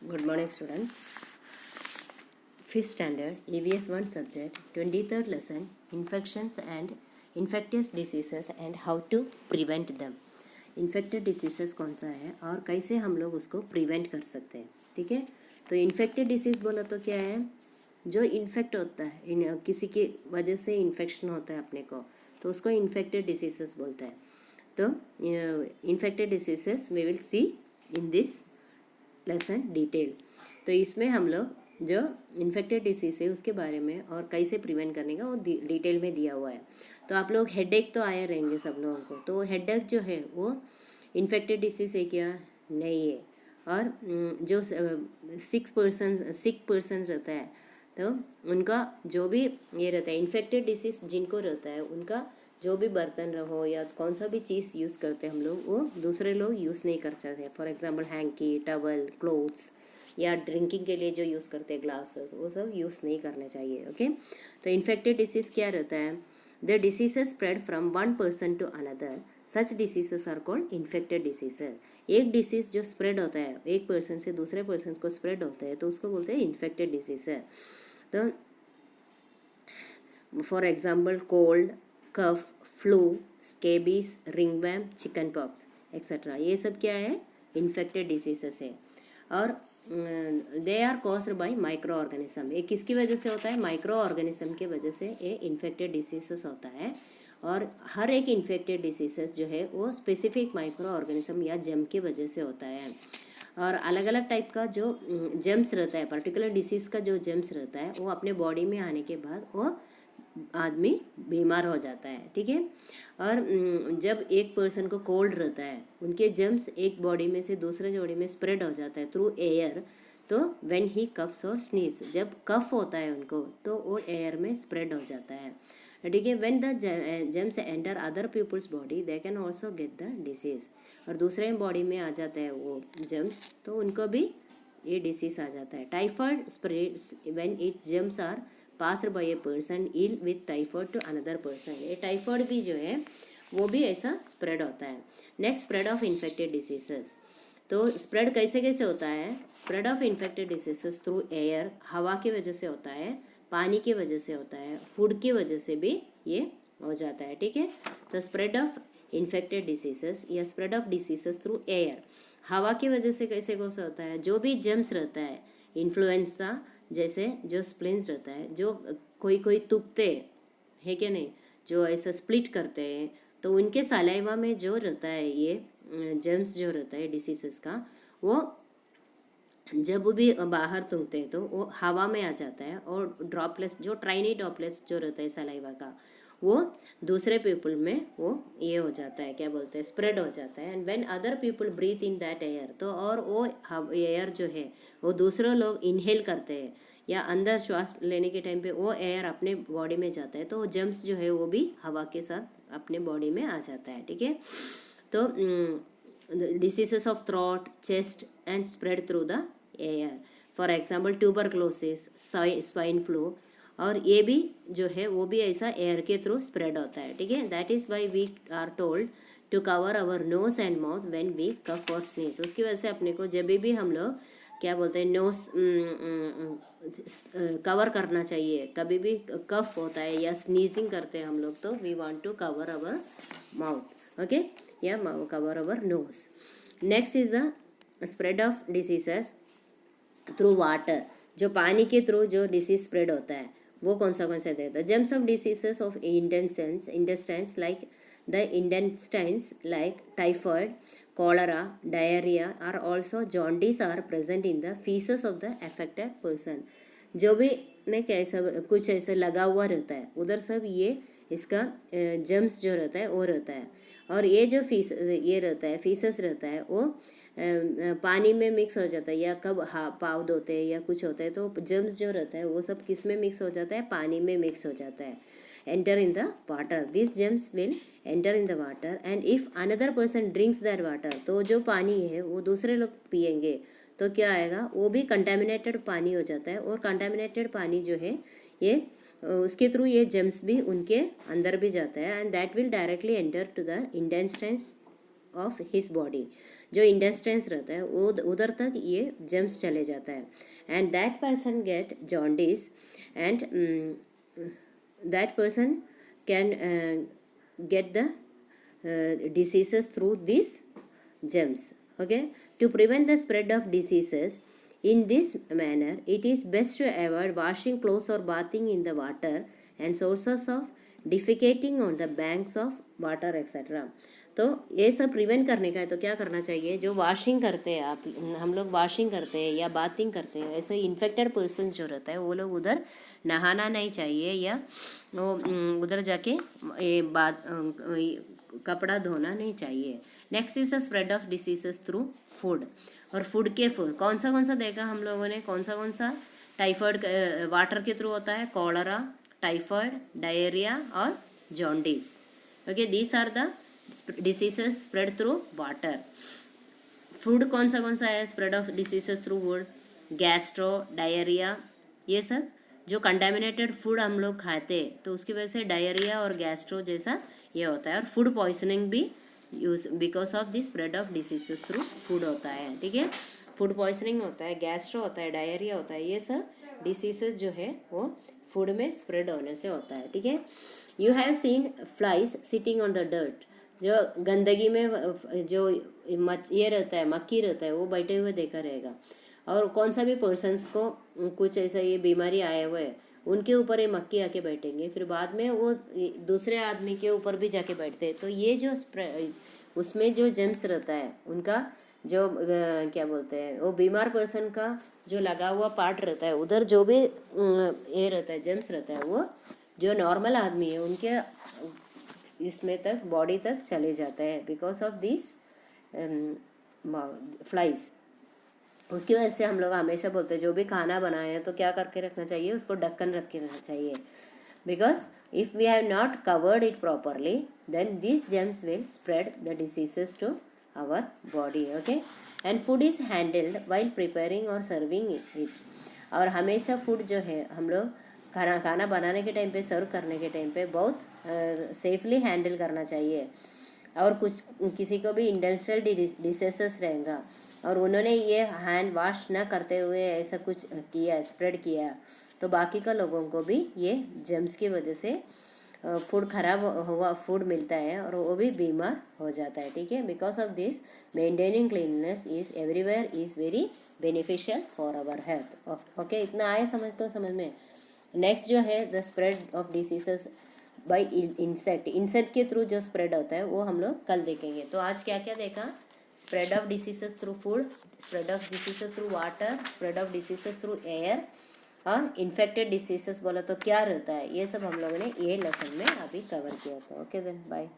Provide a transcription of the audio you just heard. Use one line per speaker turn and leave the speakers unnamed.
Good morning, students. Fifth standard, EVS 1 subject, 23rd lesson, infections and infectious diseases and how to prevent them. Infected disease कौन सा है और कैसे हम लोग उसको प्रिवेंट कर सकते हैं, ठीक है। तो इन्फेक्टेड डिसीज़ बोला तो क्या है, जो इन्फेक्ट होता है, किसी की वजह से इन्फेक्शन होता है अपने को, तो उसको इन्फेक्टेड डिसीज़ बोलते हैं। तो infected disease we will see in this lesson detail. तो इसमें हम लोग जो इन्फेक्टेड डिसीज़ है उसके बारे में और कैसे प्रिवेंट करने का वो डिटेल में दिया हुआ है। तो आप लोग हेडेक तो आए रहेंगे सब लोगों को, तो हेडेक जो है वो इन्फेक्टेड डिसीज़ है क्या, नहीं है। और जो सिक पर्सन रहता है तो उनका जो भी ये रहता है इन्फेक्टेड डिसीज़ जिनको रहता है, उनका जो भी बर्तन रहो या कौन सा भी चीज़ यूज़ करते हैं हम लोग, वो दूसरे लोग यूज़ नहीं कर सकते। For example hanky, towel, clothes या ड्रिंकिंग के लिए जो यूज़ करते हैं ग्लासेस, वो सब यूज़ नहीं करने चाहिए। ओके। तो इन्फेक्टेड डिसीज़ क्या रहता है, the diseases spread from one person to another, such diseases are called infected diseases. एक डिसीज़ जो स्प्रेड होता है एक पर्सन से दूसरे पर्सन को स्प्रेड होता है तो उसको बोलते हैं इन्फेक्टेड डिसीज़ है। तो for example cold, cough, flu, scabies, ringworm, chicken pox etcetera, ये सब क्या है, इन्फेक्टेड डिसीजेस है। और they are caused by micro organism. ये किसकी वजह से होता है, माइक्रो ऑर्गेनिज्म की वजह से ये इन्फेक्टेड डिसीजेस होता है। और हर एक इन्फेक्टेड डिसीजेस जो है वो स्पेसिफिक माइक्रो ऑर्गेनिज्म या जम की वजह से होता है। और अलग अलग टाइप का जो जेम्स रहता है, पर्टिकुलर डिसीज़ का जो जेम्स रहता है वो अपने बॉडी में आने के बाद वो आदमी बीमार हो जाता है, ठीक है। और जब एक पर्सन को कोल्ड रहता है, उनके जर्म्स एक बॉडी में से दूसरे बॉडी में स्प्रेड हो जाता है थ्रू एयर। तो व्हेन ही कफ्स और स्नीज, जब कफ होता है उनको तो वो एयर में स्प्रेड हो जाता है, ठीक है। When the germs enter other people's body they can also get the disease. और दूसरे बॉडी में आ जाता है वो जर्म्स तो उनको भी ये डिसीज आ जाता है। Typhoid spreads when its germs are passed by a person ill with typhoid to another person. ये टाइफाइड भी जो है वो भी ऐसा स्प्रेड होता है। Next, spread of infected diseases. तो स्प्रेड कैसे कैसे होता है, spread of infected diseases through air, हवा की वजह से होता है, पानी की वजह से होता है, फूड की वजह से भी ये हो जाता है, ठीक है। तो स्प्रेड ऑफ इन्फेक्टेड डिसीजेस या spread of diseases through air, हवा की वजह से कैसे कैसे होता है, जो भी जर्म्स रहता है, इन्फ्लुएंजा जैसे जो स्प्लिन्स रहता है, जो कोई कोई तुपते है क्या नहीं, जो ऐसा स्प्लिट करते हैं, तो उनके सलाइवा में जो रहता है ये जर्म्स जो रहता है डिसीजेस का, वो जब भी बाहर तुंगते हैं तो वो हवा में आ जाता है और ड्रॉपलेट्स जो ट्राइनी ड्रॉपलेट्स जो रहता है सलाइवा का, वो दूसरे पीपल में वो ये हो जाता है, क्या बोलते हैं, स्प्रेड हो जाता है। And when other people breathe in that air, तो और वो एयर जो है वो दूसरे लोग इनहेल करते हैं या अंदर श्वास लेने के टाइम पे वो एयर अपने बॉडी में जाता है, तो जर्म्स जो है वो भी हवा के साथ अपने बॉडी में आ जाता है, ठीक है। तो diseases of throat, chest and spread through the air, for example tuberculosis, swine flu, और ये भी जो है वो भी ऐसा एयर के थ्रू स्प्रेड होता है, ठीक है। That is why we are told to cover our nose and mouth when we cough or sneeze. उसकी वजह से अपने को जब भी हम लोग क्या बोलते हैं नोज कवर करना चाहिए, कभी भी कफ होता है या स्नीजिंग करते हैं हम लोग तो we want to cover our mouth, okay, या cover our nose. Next is the spread of diseases through water, जो पानी के थ्रू जो डिसीज स्प्रेड होता है वो कौन सा देता है, germs of diseases of intestines like the intestines like typhoid, cholera, diarrhea are also jaundice are present in the feces of the affected person। जो भी ने कैसा कुछ ऐसा लगा हुआ रहता है उधर सब ये इसका जर्म्स जो रहता है वो रहता है। और ये जो ये रहता है फीसस रहता है वो पानी में मिक्स हो जाता है, या कब पाव धोते हैं या कुछ होता है तो जर्म्स जो रहता है वो सब किस में मिक्स हो जाता है, पानी में मिक्स हो जाता है। enter in the water, these germs will enter in the water and if another person drinks that water, तो जो पानी है वो दूसरे लोग पिएंगे तो क्या आएगा, वो भी कंटेमिनेटेड पानी हो जाता है। और कंटेमिनेटेड पानी जो है ये उसके थ्रू ये जर्म्स भी उनके अंदर भी जाता है and that will directly enter to the intestines of his body. जो इंटेस्टाइन्स रहता है वो उधर तक ये जर्म्स चले जाता है, and that person get jaundice, and that person can get the diseases through these germs. Okay, to prevent the spread of diseases in this manner, it is best to avoid washing clothes or bathing in the water and sources of defecating on the banks of water etc. तो ये सब prevent करने का है तो क्या करना चाहिए, जो वॉशिंग करते हैं आप हम लोग वॉशिंग करते हैं या बाथिंग करते हैं, ऐसे इन्फेक्टेड पर्सन जो रहता है वो लोग उधर नहाना नहीं चाहिए, या वो उधर जाके ये कपड़ा धोना नहीं चाहिए. Next is the spread of diseases through food. और फूड कौन सा देखा हम लोगों ने, कौन सा टाइफाइड वाटर के थ्रू होता है, कॉलरा, टाइफाइड, डायरिया और jaundice. Okay, these are the diseases spread through water. Food कौन सा है spread of diseases through food, gastro, diarrhoea, ये सब जो कंटामिनेटेड फूड हम लोग खाते हैं तो उसकी वजह से डायरिया और गैस्ट्रो जैसा ये होता है. और फूड पॉइजनिंग भी use because of the spread of diseases through food होता है. ठीक है, फूड पॉइजनिंग होता है, गैस्ट्रो होता है, डायरिया होता है, ये सब डिसीजेस जो है वो फूड में स्प्रेड होने से होता है. ठीक है, you have seen flies sitting on the dirt. जो गंदगी में जो ये रहता है, मक्खी रहता है, वो बैठे हुए देखा रहेगा. और कौन सा भी पर्सन्स को कुछ ऐसा ये बीमारी आए हुए है उनके ऊपर ये मक्खी आके बैठेंगे, फिर बाद में वो दूसरे आदमी के ऊपर भी जाके बैठते हैं. तो ये जो उसमें जो जर्म्स रहता है उनका जो क्या बोलते हैं, वो बीमार पर्सन का जो लगा हुआ पार्ट रहता है उधर जो भी ये रहता है जर्म्स रहता है, वो जो नॉर्मल आदमी है उनके इसमें तक बॉडी तक चले जाता है बिकॉज ऑफ दिस फ्लाइज. उसकी वजह से हम लोग हमेशा बोलते हैं जो भी खाना बनाए हैं तो क्या करके रखना चाहिए, उसको ढक्कन रख के रखना चाहिए. Because if we have not covered it properly then this germs will spread the diseases to our body. Okay, and food is handled while preparing और सर्विंग इट. और हमेशा फूड जो है हम लोग खाना बनाने के टाइम पे, सर्व करने के टाइम पे बहुत सेफली हैंडल करना चाहिए. और कुछ किसी को भी इंडस्ट्रियल डिसीजेस रहेगा और उन्होंने ये हैंड वॉश ना करते हुए ऐसा कुछ किया, स्प्रेड किया, तो बाकी का लोगों को भी ये जर्म्स की वजह से फूड खराब हुआ फूड मिलता है और वो भी बीमार हो जाता है. ठीक है, because of this maintaining cleanness is everywhere is very beneficial for our health. Okay, इतना आया समझ में. नेक्स्ट जो है the spread of diseases by insect के थ्रू जो स्प्रेड होता है वो हम लोग कल देखेंगे. तो आज क्या क्या देखा, spread of diseases through food, spread of diseases through water, spread of diseases through air और इन्फेक्टेड डिसीजेस बोला तो क्या रहता है, ये सब हम लोगों ने ये लेसन में अभी कवर किया था. Okay then bye.